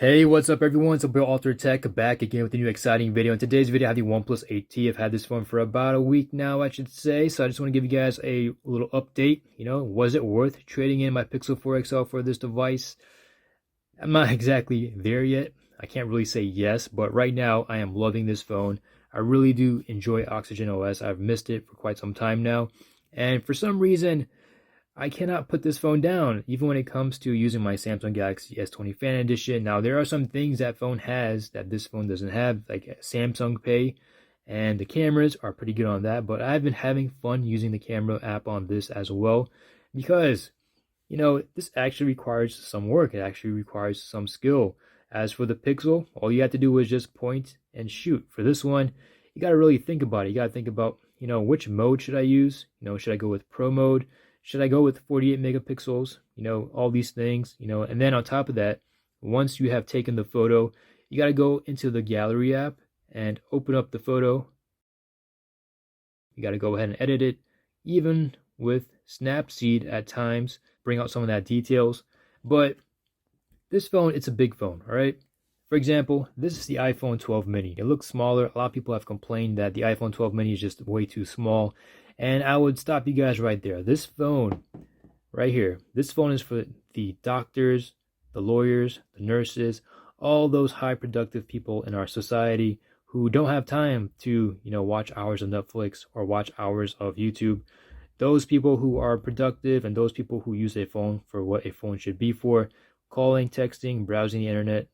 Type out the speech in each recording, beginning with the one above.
Hey, what's up everyone? It's Bill Alter Tech back again with a new exciting video. In today's video, I have the Oneplus 8T. I've had this phone for about a week now, I should say. So I just want to give you guys a little update. Was it worth trading in my Pixel 4 XL for this device? I'm not exactly there yet. I can't really say yes, but right now I am loving this phone. I really do enjoy Oxygen OS. I've missed it for quite some time now. And for some reason, I cannot put this phone down, even when it comes to using my Samsung Galaxy S20 Fan Edition. Now, there are some things that phone has that this phone doesn't have, like Samsung Pay, and the cameras are pretty good on that. But I've been having fun using the camera app on this as well because, this actually requires some work. It actually requires some skill. As for the Pixel, all you have to do is just point and shoot. For this one, you got to really think about it. You got to think about, which mode should I use? Should I go with Pro mode? Should I go with 48 megapixels? All these things, and then on top of that, once you have taken the photo, you got to go into the gallery app and open up the photo. You got to go ahead and edit it, even with Snapseed at times, bring out some of that details. But this phone, it's a big phone, all right? For example, this is the iPhone 12 mini. It looks smaller. A lot of people have complained that the iPhone 12 mini is just way too small. And I would stop you guys right there. This phone right here, this phone is for the doctors, the lawyers, the nurses, all those high productive people in our society who don't have time to, watch hours of Netflix or watch hours of YouTube. Those people who are productive and those people who use a phone for what a phone should be for, calling, texting, browsing the internet,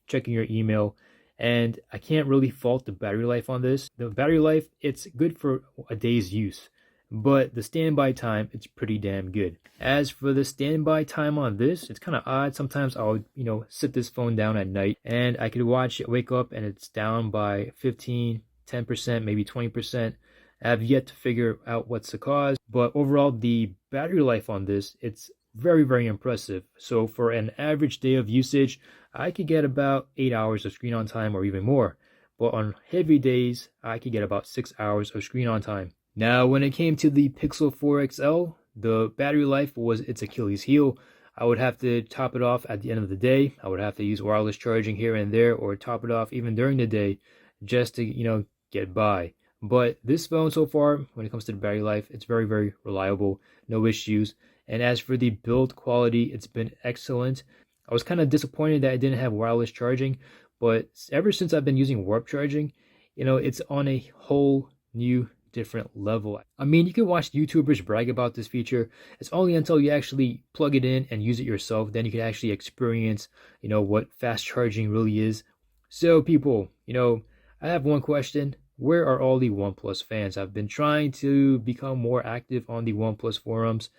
checking your email. And I can't really fault the battery life on this. The battery life, it's good for a day's use, but the standby time, it's pretty damn good. As for the standby time on this, it's kind of odd. Sometimes I'll, sit this phone down at night and I could watch it, wake up and it's down by 15, 10%, maybe 20%. I have yet to figure out what's the cause, but overall, the battery life on this, it's very, very impressive. So for an average day of usage, I could get about 8 hours of screen on time or even more. But on heavy days, I could get about 6 hours of screen on time. Now, when it came to the Pixel 4 XL, the battery life was its Achilles heel. I would have to top it off at the end of the day. I would have to use wireless charging here and there or top it off even during the day just to, get by. But this phone so far, when it comes to the battery life, it's very, very reliable, no issues. And as for the build quality, it's been excellent. I was kind of disappointed that it didn't have wireless charging, but ever since I've been using warp charging, it's on a whole new different level. I mean, you can watch YouTubers brag about this feature. It's only until you actually plug it in and use it yourself, then you can actually experience, what fast charging really is. So people, I have one question. Where are all the OnePlus fans? I've been trying to become more active on the OnePlus forums,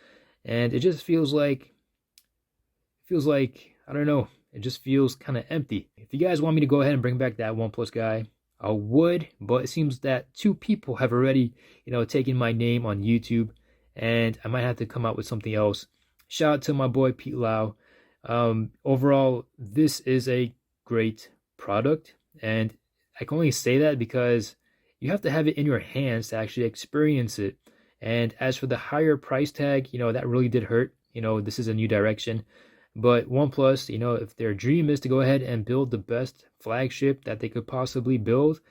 and it just feels like I don't know, it just feels kind of empty. If you guys want me to go ahead and bring back that OnePlus guy, I would, but it seems that 2 people have already, taken my name on YouTube, and I might have to come out with something else. Shout out to my boy Pete Lau. Overall, this is a great product, and I can only say that because you have to have it in your hands to actually experience it. And as for the higher price tag, that really did hurt. This is a new direction. But OnePlus, if their dream is to go ahead and build the best flagship that they could possibly build,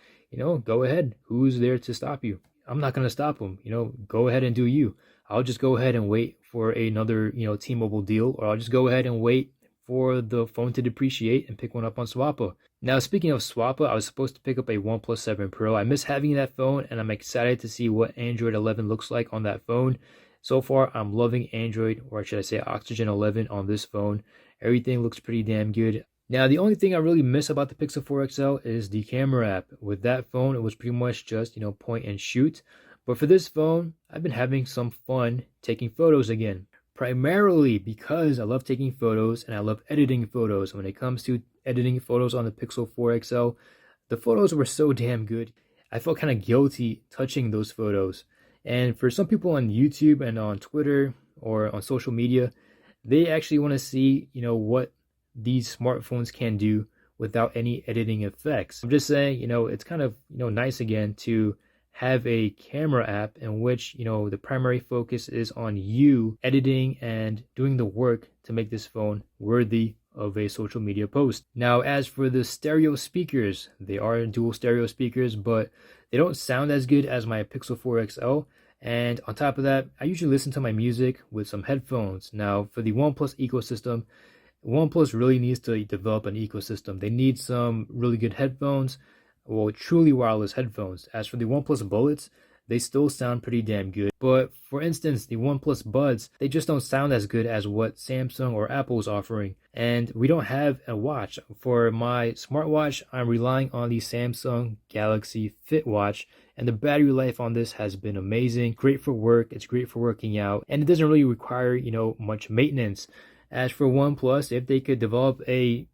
go ahead. Who's there to stop you? I'm not going to stop them. Go ahead and do you. I'll just go ahead and wait for another, T-Mobile deal, or I'll just go ahead and wait for the phone to depreciate and pick one up on Swappa. Now, speaking of Swappa, I was supposed to pick up a OnePlus 7 Pro. I miss having that phone, and I'm excited to see what Android 11 looks like on that phone. So far, I'm loving Android, or should I say Oxygen 11 on this phone. Everything looks pretty damn good. Now, the only thing I really miss about the Pixel 4 XL is the camera app. With that phone, it was pretty much just, point and shoot. But for this phone, I've been having some fun taking photos again. Primarily because I love taking photos and I love editing photos. When it comes to editing photos on the Pixel 4 XL, the photos were so damn good. I felt kind of guilty touching those photos. And for some people on YouTube and on Twitter or on social media, they actually want to see, what these smartphones can do without any editing effects. I'm just saying, it's kind of, nice again to have a camera app in which, the primary focus is on you editing and doing the work to make this phone worthy of a social media post. Now, as for the stereo speakers, they are dual stereo speakers, but they don't sound as good as my Pixel 4 XL. And on top of that, I usually listen to my music with some headphones. Now, for the OnePlus ecosystem, OnePlus really needs to develop an ecosystem. They need some really good headphones, well, truly wireless headphones. As for the OnePlus Bullets, they still sound pretty damn good. But for instance, the OnePlus Buds, they just don't sound as good as what Samsung or Apple is offering. And we don't have a watch. For my smartwatch, I'm relying on the Samsung Galaxy Fit watch. And the battery life on this has been amazing. Great for work, it's great for working out. And it doesn't really require, much maintenance. As for OnePlus, if they could develop an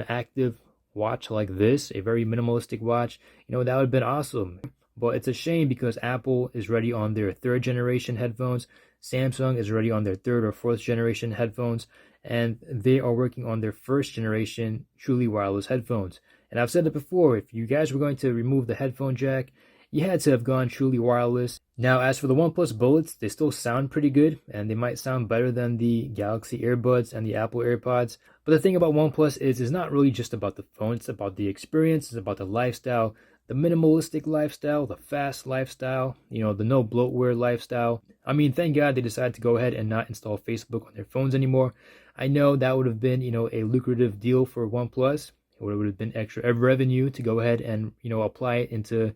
active watch like this, a very minimalistic watch, that would have been awesome. But it's a shame because Apple is ready on their 3rd generation headphones, Samsung is ready on their 3rd or 4th generation headphones, and they are working on their 1st generation truly wireless headphones. And I've said it before, if you guys were going to remove the headphone jack, you had to have gone truly wireless. Now, as for the OnePlus Bullets, they still sound pretty good, and they might sound better than the Galaxy Earbuds and the Apple AirPods. But the thing about OnePlus is it's not really just about the phone, it's about the experience, it's about the lifestyle, the minimalistic lifestyle, the fast lifestyle, the no bloatware lifestyle. I mean, thank God they decided to go ahead and not install Facebook on their phones anymore. I know that would have been, a lucrative deal for OnePlus. It would have been extra revenue to go ahead and, apply it into,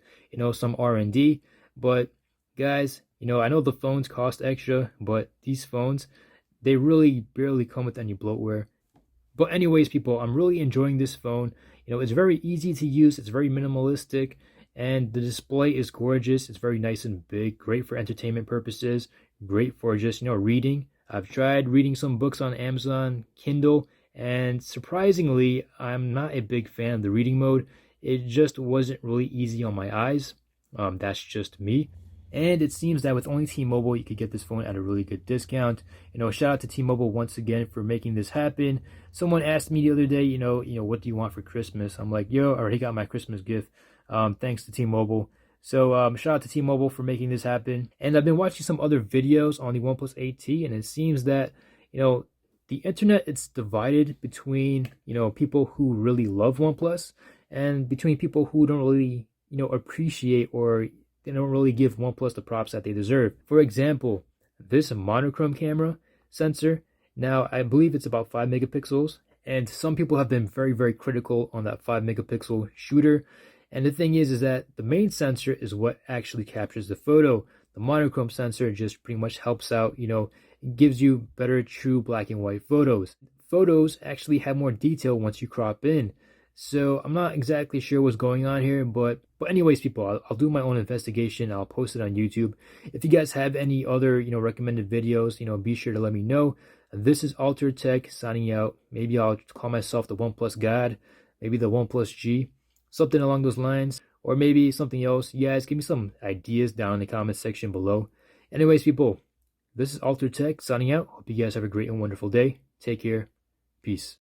some R&D. But guys, I know the phones cost extra, but these phones, they really barely come with any bloatware. But anyways, people, I'm really enjoying this phone. It's very easy to use. It's very minimalistic. And the display is gorgeous. It's very nice and big. Great for entertainment purposes. Great for just, reading. I've tried reading some books on Amazon Kindle. And surprisingly, I'm not a big fan of the reading mode. It just wasn't really easy on my eyes. That's just me. And it seems that with only T-Mobile, you could get this phone at a really good discount. Shout out to T-Mobile once again for making this happen. Someone asked me the other day, what do you want for Christmas? I'm like, yo, I already got my Christmas gift. Thanks to T-Mobile. So shout out to T-Mobile for making this happen. And I've been watching some other videos on the OnePlus 8T, and it seems that, the internet, it's divided between, people who really love OnePlus and between people who don't really, appreciate or they don't really give OnePlus the props that they deserve. For example, this monochrome camera sensor, now I believe it's about 5 megapixels, and some people have been very, very critical on that 5 megapixel shooter. And the thing is that the main sensor is what actually captures the photo. The monochrome sensor just pretty much helps out, gives you better true black and white photos. Photos actually have more detail once you crop in. So I'm not exactly sure what's going on here, but anyways, people, I'll do my own investigation. I'll post it on YouTube. If you guys have any other, recommended videos, be sure to let me know. This is Altered Tech signing out. Maybe I'll call myself the OnePlus God, maybe the OnePlus G, something along those lines, or maybe something else. You guys give me some ideas down in the comment section below. Anyways, people, this is Altered Tech signing out. Hope you guys have a great and wonderful day. Take care. Peace.